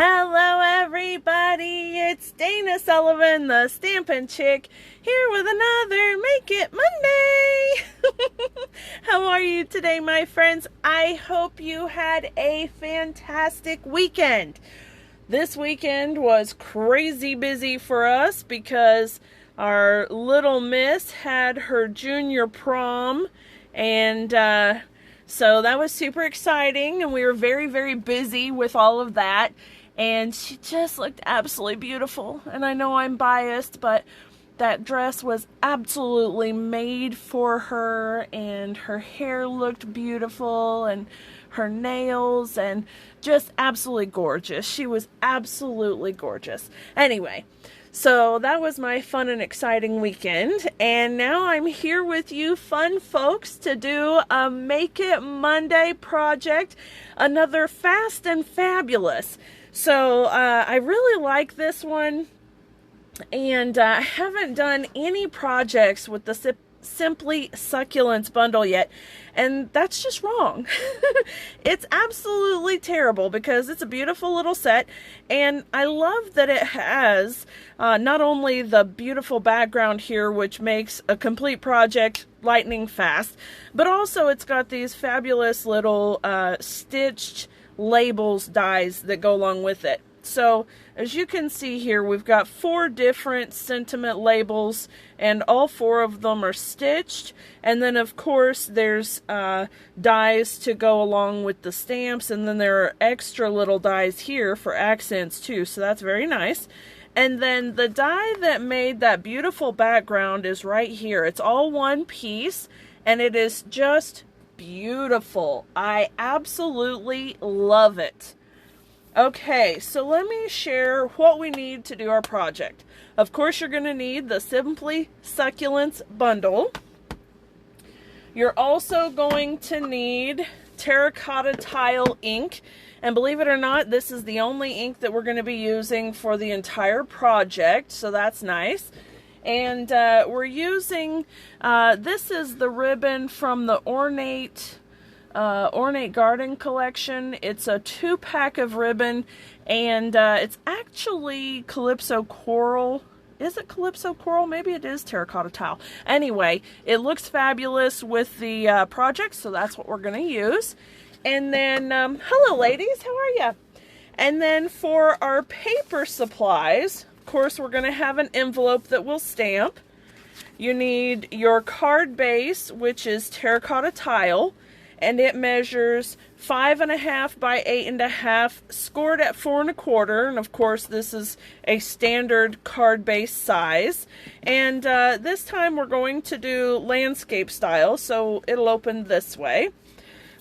Hello everybody, it's Dana Sullivan, the Stampin' Chick, here with another Make It Monday! How are you today, my friends? I hope you had a fantastic weekend. This weekend was crazy busy for us because our little miss had her junior prom, and so that was super exciting, and we were very, very busy with all of that. And she just looked absolutely beautiful. And I know I'm biased, but that dress was absolutely made for her. And her hair looked beautiful. And her nails. And just absolutely gorgeous. She was absolutely gorgeous. Anyway, so that was my fun and exciting weekend. And now I'm here with you fun folks to do a Make It Monday project. Another fast and fabulous. So I really like this one, and I haven't done any projects with the Simply Succulents bundle yet, and that's just wrong. It's absolutely terrible because it's a beautiful little set, and I love that it has not only the beautiful background here, which makes a complete project lightning fast, but also it's got these fabulous little stitched labels dies that go along with it. So as you can see here, we've got 4 different sentiment labels, and all 4 of them are stitched. And then of course there's dies to go along with the stamps, and then there are extra little dies here for accents too, so that's very nice. And then the die that made that beautiful background is right here. It's all one piece, and it is just beautiful. I absolutely love it. Okay, so let me share what we need to do our project. Of course, you're going to need the Simply Succulents bundle. You're also going to need terracotta tile ink. And believe it or not, this is the only ink that we're going to be using for the entire project, so that's nice. And we're using, this is the ribbon from the Ornate Garden collection. It's a 2-pack of ribbon, and it's actually Calypso Coral. Is it Calypso Coral? Maybe it is terracotta tile. Anyway, it looks fabulous with the project, so that's what we're going to use. And then, hello ladies, how are you? And then for our paper supplies, of course, we're going to have an envelope that we'll stamp. You need your card base, which is terracotta tile, and it measures 5.5 by 8.5, scored at 4 1/4. And of course, this is a standard card base size. And this time we're going to do landscape style, so it'll open this way.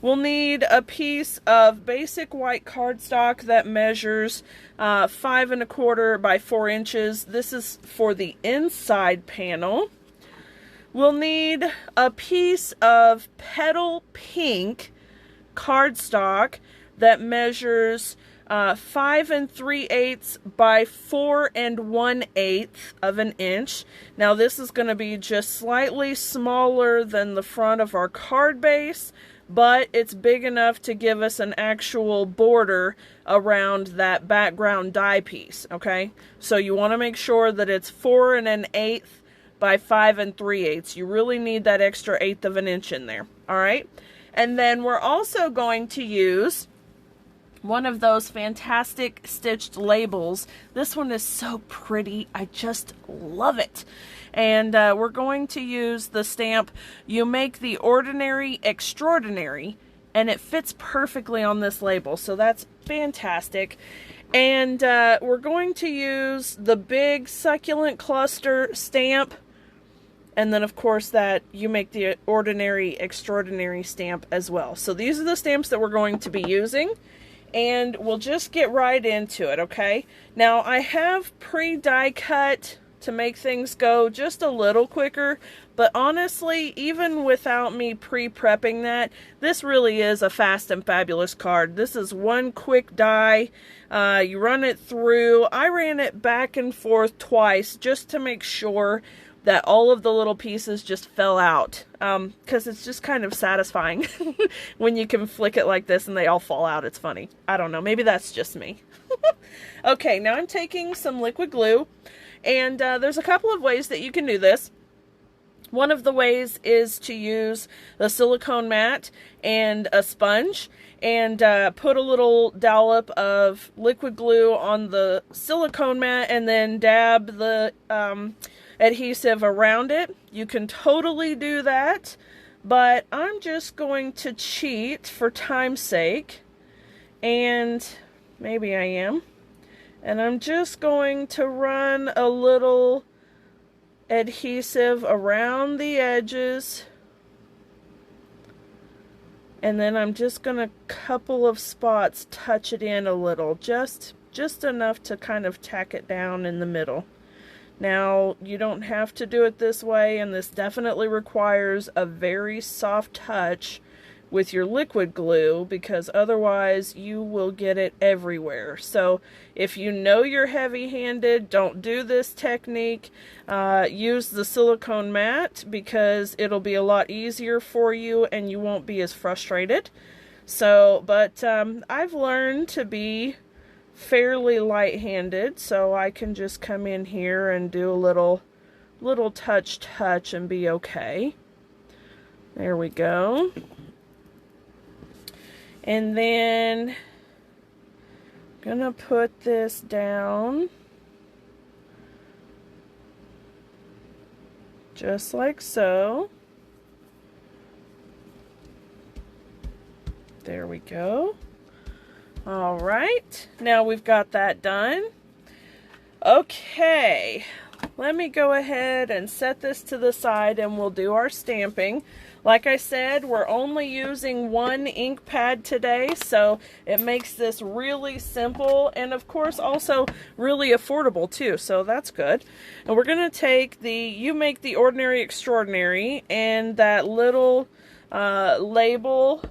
We'll need a piece of basic white cardstock that measures 5 1/4 by 4 inches. This is for the inside panel. We'll need a piece of petal pink cardstock that measures 5 3/8 by 4 1/8 of an inch. Now this is going to be just slightly smaller than the front of our card base, but it's big enough to give us an actual border around that background die piece, okay? So you want to make sure that it's 4 1/8 by 5 3/8. You really need that extra 1/8 of an inch in there, all right? And then we're also going to use one of those fantastic stitched labels. This one is so pretty. I just love it. And we're going to use the stamp, "You make the ordinary extraordinary," and it fits perfectly on this label, so that's fantastic. And we're going to use the big succulent cluster stamp, and then of course that "You make the ordinary extraordinary" stamp as well. So these are the stamps that we're going to be using, and we'll just get right into it, okay? Now I have pre-die cut to make things go just a little quicker, but honestly, even without me pre-prepping that, this really is a fast and fabulous card. This is one quick die. You run it through. I ran it back and forth twice just to make sure that all of the little pieces just fell out, because it's just kind of satisfying when you can flick it like this and they all fall out. It's funny. I don't know. Maybe that's just me. Okay, now I'm taking some liquid glue, and there's a couple of ways that you can do this. One of the ways is to use the silicone mat and a sponge and put a little dollop of liquid glue on the silicone mat and then dab the adhesive around it. You can totally do that, but I'm just going to cheat for time's sake, and maybe I am, and I'm just going to run a little adhesive around the edges, and then I'm just gonna couple of spots touch it in a little, just enough to kind of tack it down in the middle. Now, you don't have to do it this way, and this definitely requires a very soft touch with your liquid glue, because otherwise you will get it everywhere. So if you know you're heavy-handed, don't do this technique. Use the silicone mat, because it'll be a lot easier for you and you won't be as frustrated. So, but I've learned to be fairly light-handed, so I can just come in here and do a little touch and be okay. There we go. And then I'm gonna put this down just like so. There we go. All right, now we've got that done. Okay, let me go ahead and set this to the side and we'll do our stamping. Like I said, we're only using one ink pad today, so it makes this really simple, and of course also really affordable too, so that's good. And we're gonna take the You Make the Ordinary Extraordinary and that little label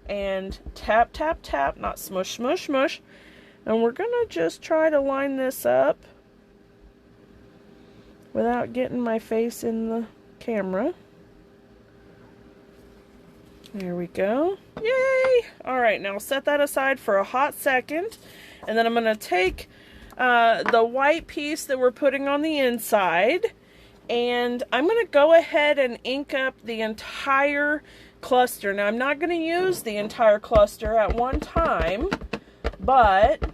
and tap, tap, tap, not smush, smush, smush. And we're gonna just try to line this up without getting my face in the camera. There we go. Yay! Alright, now set that aside for a hot second. And then I'm going to take the white piece that we're putting on the inside, and I'm going to go ahead and ink up the entire cluster. Now, I'm not going to use the entire cluster at one time, but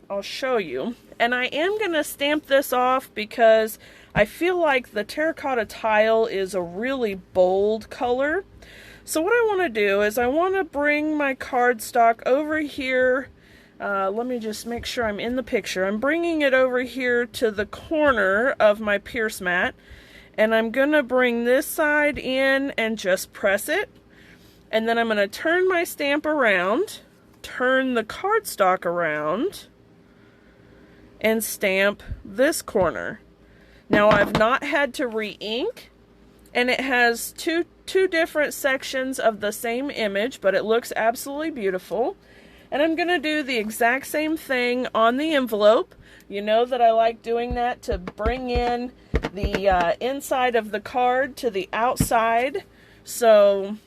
I'll show you. And I am going to stamp this off because I feel like the terracotta tile is a really bold color. So what I want to do is I want to bring my cardstock over here. Let me just make sure I'm in the picture. I'm bringing it over here to the corner of my pierce mat, and I'm going to bring this side in and just press it. And then I'm going to turn my stamp around, turn the cardstock around, and stamp this corner. Now, I've not had to re-ink, and it has two different sections of the same image, but it looks absolutely beautiful. And I'm going to do the exact same thing on the envelope. You know that I like doing that to bring in the inside of the card to the outside. So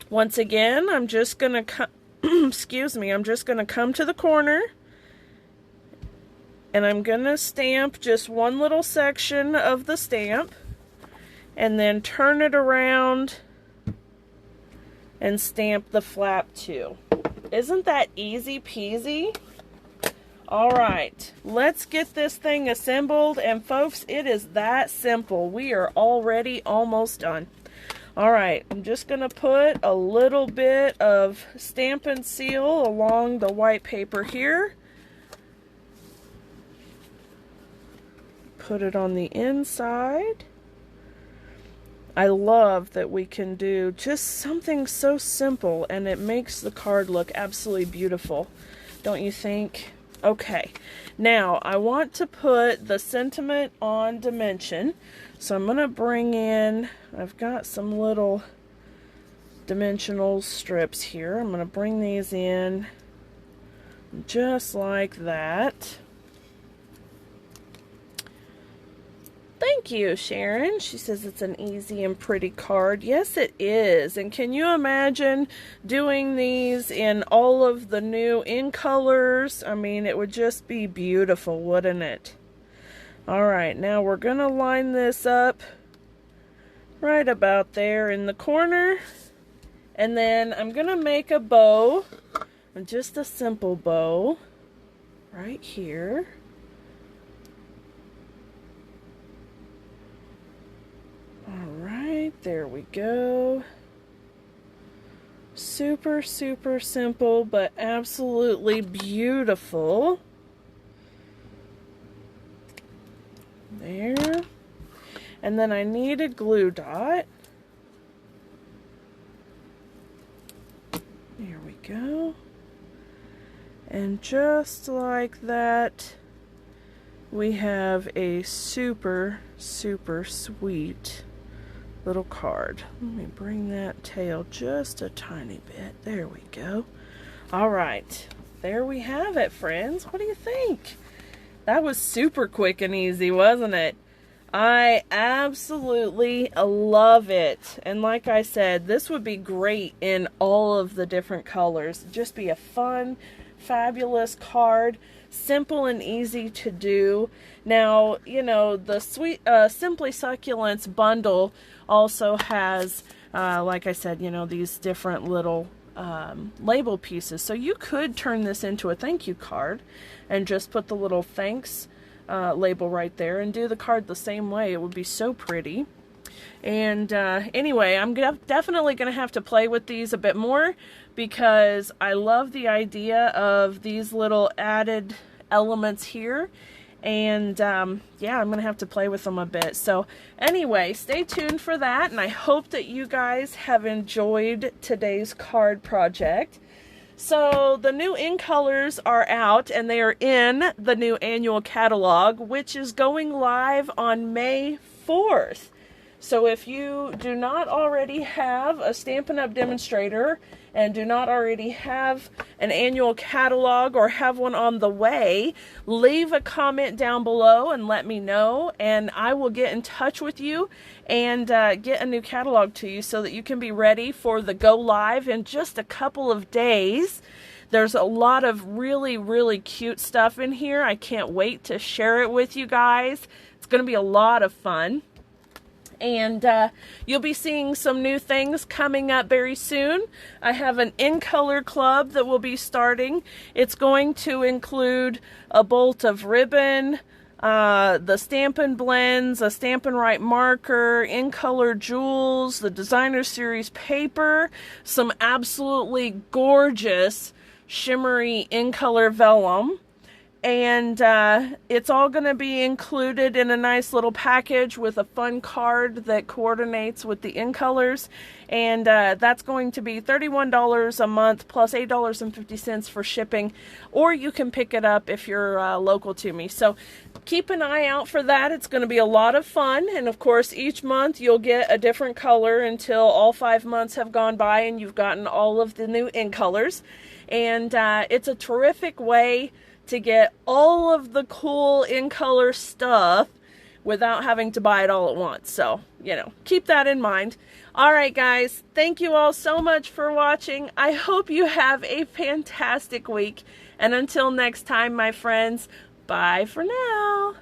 once again, I'm just going to excuse me, I'm just going to come to the corner, and I'm going to stamp just one little section of the stamp, and then turn it around and stamp the flap too. Isn't that easy peasy? Alright, let's get this thing assembled, and folks, it is that simple. We are already almost done. Alright, I'm just going to put a little bit of Stampin' Seal along the white paper here. Put it on the inside. I love that we can do just something so simple and it makes the card look absolutely beautiful, don't you think? Okay, now I want to put the sentiment on dimension, so I'm going to bring in, I've got some little dimensional strips here. I'm going to bring these in just like that. Thank you, Sharon. She says it's an easy and pretty card. Yes, it is. And can you imagine doing these in all of the new in colors? I mean, it would just be beautiful, wouldn't it? All right, now we're going to line this up right about there in the corner. And then I'm going to make a bow, just a simple bow, right here. Alright, there we go. Super, super simple, but absolutely beautiful. There. And then I need a glue dot. There we go. And just like that, we have a super, super sweet little card. Let me bring that tail just a tiny bit. There we go. All right, there we have it, friends. What do you think? That was super quick and easy, wasn't it? I absolutely love it. And like I said, this would be great in all of the different colors. Just be a fun, fabulous card. Simple and easy to do. Now, you know, the Simply Succulents bundle also has, like I said, you know, these different little label pieces. So you could turn this into a thank you card and just put the little thanks label right there and do the card the same way. It would be so pretty. And anyway, I'm definitely going to have to play with these a bit more because I love the idea of these little added elements here. And yeah, I'm going to have to play with them a bit. So anyway, stay tuned for that. And I hope that you guys have enjoyed today's card project. So the new in colors are out and they are in the new annual catalog, which is going live on May 4th. So if you do not already have a Stampin' Up! Demonstrator and do not already have an annual catalog or have one on the way, leave a comment down below and let me know, and I will get in touch with you and get a new catalog to you so that you can be ready for the go live in just a couple of days. There's a lot of really, really cute stuff in here. I can't wait to share it with you guys. It's going to be a lot of fun. And you'll be seeing some new things coming up very soon. I have an in color club that will be starting. It's going to include a bolt of ribbon, the Stampin' blends, a Stampin' Right marker, in color jewels, the designer series paper, some absolutely gorgeous shimmery in color vellum. And it's all going to be included in a nice little package with a fun card that coordinates with the in colors. And that's going to be $31 a month plus $8.50 for shipping. Or you can pick it up if you're local to me. So keep an eye out for that. It's going to be a lot of fun. And of course, each month you'll get a different color until all 5 months have gone by and you've gotten all of the new in colors. And it's a terrific way to get all of the cool in color stuff without having to buy it all at once. So, you know, keep that in mind. All right, guys, thank you all so much for watching. I hope you have a fantastic week. And until next time, my friends, bye for now.